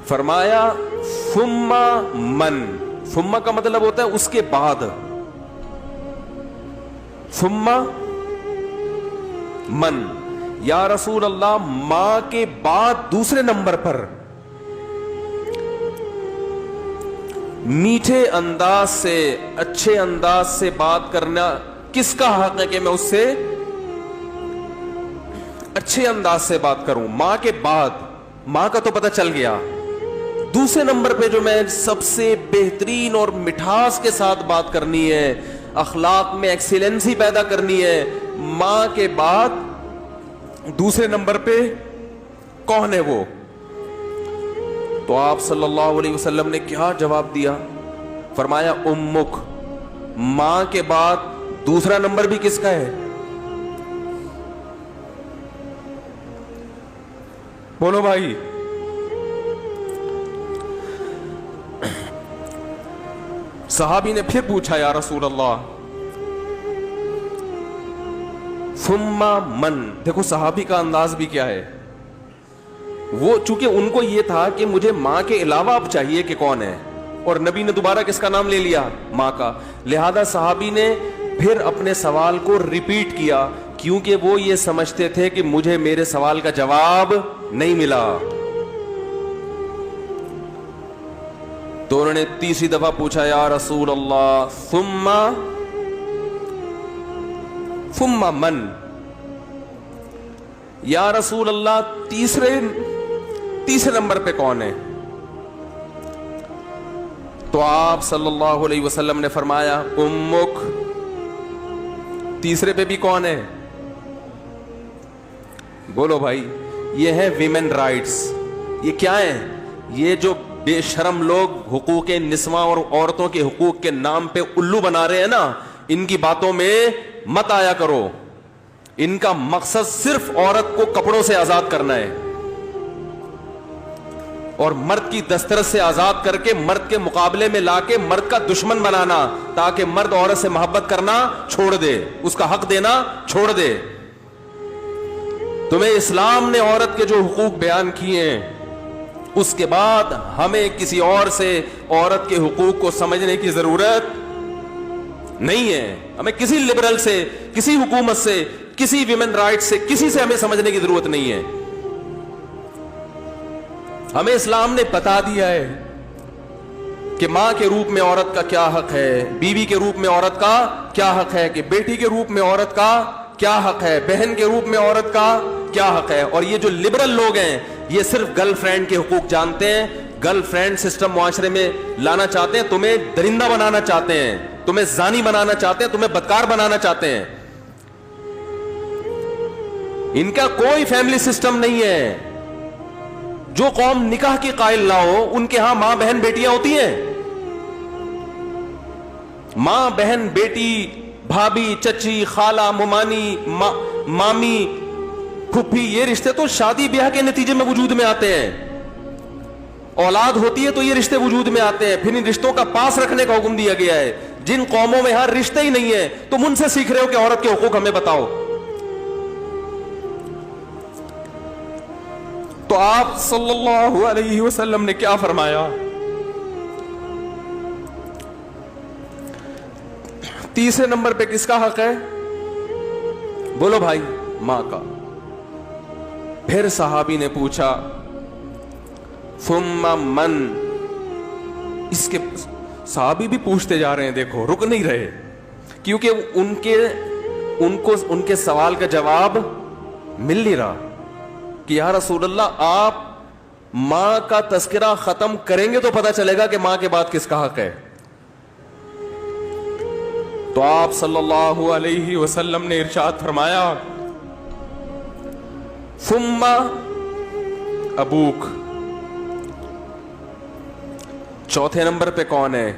فرمایا ثم من، ثم کا مطلب ہوتا ہے اس کے بعد، ثم من، یا رسول اللہ ماں کے بعد دوسرے نمبر پر میٹھے انداز سے، اچھے انداز سے بات کرنا کس کا حق ہے کہ میں اس سے اچھے انداز سے بات کروں؟ ماں کے بعد، ماں کا تو پتہ چل گیا، دوسرے نمبر پہ جو میں سب سے بہترین اور مٹھاس کے ساتھ بات کرنی ہے، اخلاق میں ایکسیلنسی پیدا کرنی ہے، ماں کے بعد دوسرے نمبر پہ کون ہے وہ؟ تو آپ صلی اللہ علیہ وسلم نے کیا جواب دیا؟ فرمایا امک، ماں کے بعد دوسرا نمبر بھی کس کا ہے؟ بولو بھائی۔ صحابی نے پھر پوچھا یا رسول اللہ ثم من، دیکھو صحابی کا انداز بھی کیا ہے، وہ چونکہ ان کو یہ تھا کہ مجھے ماں کے علاوہ اب چاہیے کہ کون ہے، اور نبی نے دوبارہ کس کا نام لے لیا؟ ماں کا، لہذا صحابی نے پھر اپنے سوال کو ریپیٹ کیا، کیونکہ وہ یہ سمجھتے تھے کہ مجھے میرے سوال کا جواب نہیں ملا۔ تو انہوں نے تیسری دفعہ پوچھا یا رسول اللہ ثم من، یا رسول اللہ تیسرے نمبر پہ کون ہے؟ تو آپ صلی اللہ علیہ وسلم نے فرمایا امک، تیسرے پہ بھی کون ہے؟ بولو بھائی، یہ ہے ویمن رائٹس۔ یہ کیا ہے؟ یہ جو بے شرم لوگ حقوق نسواں اور عورتوں کے حقوق کے نام پہ الو بنا رہے ہیں نا، ان کی باتوں میں مت آیا کرو۔ ان کا مقصد صرف عورت کو کپڑوں سے آزاد کرنا ہے اور مرد کی دسترس سے آزاد کر کے مرد کے مقابلے میں لا کے مرد کا دشمن بنانا، تاکہ مرد عورت سے محبت کرنا چھوڑ دے، اس کا حق دینا چھوڑ دے۔ تمہیں اسلام نے عورت کے جو حقوق بیان کیے ہیں، اس کے بعد ہمیں کسی اور سے عورت کے حقوق کو سمجھنے کی ضرورت نہیں ہے۔ ہمیں کسی لبرل سے، کسی حکومت سے، کسی ویمن رائٹ سے، کسی سے ہمیں سمجھنے کی ضرورت نہیں ہے۔ ہمیں اسلام نے بتا دیا ہے کہ ماں کے روپ میں عورت کا کیا حق ہے، بیوی کے روپ میں عورت کا کیا حق ہے، کہ بیٹی کے روپ میں عورت کا کیا حق ہے، بہن کے روپ میں عورت کا کیا حق ہے۔ اور یہ جو لبرل لوگ ہیں، یہ صرف گرل فرینڈ کے حقوق جانتے ہیں، گرل فرینڈ سسٹم معاشرے میں لانا چاہتے ہیں، تمہیں درندہ بنانا چاہتے ہیں، تمہیں زانی بنانا چاہتے ہیں، تمہیں بدکار بنانا چاہتے ہیں۔ ان کا کوئی فیملی سسٹم نہیں ہے۔ جو قوم نکاح کی قائل نہ ہو، ان کے ہاں ماں بہن بیٹیاں ہوتی ہیں۔ ماں بہن بیٹی، بھابھی چچی خالہ ممانی مامی پھپھی، یہ رشتے تو شادی بیاہ کے نتیجے میں وجود میں آتے ہیں۔ اولاد ہوتی ہے تو یہ رشتے وجود میں آتے ہیں، پھر ان رشتوں کا پاس رکھنے کا حکم دیا گیا ہے۔ جن قوموں میں ہر رشتے ہی نہیں ہے، تم ان سے سیکھ رہے ہو کہ عورت کے حقوق ہمیں بتاؤ۔ تو آپ صلی اللہ علیہ وسلم نے کیا فرمایا؟ تیسرے نمبر پہ کس کا حق ہے؟ بولو بھائی، ماں کا۔ پھر صحابی نے پوچھا ثم من، اس کے صحابی بھی پوچھتے جا رہے ہیں، دیکھو رک نہیں رہے، کیونکہ ان کے سوال کا جواب مل نہیں رہا کہ یا رسول اللہ آپ ماں کا تذکرہ ختم کریں گے تو پتہ چلے گا کہ ماں کے بعد کس کا حق ہے۔ تو آپ صلی اللہ علیہ وسلم نے ارشاد فرمایا ثم ابوک، چوتھے نمبر پہ کون ہے؟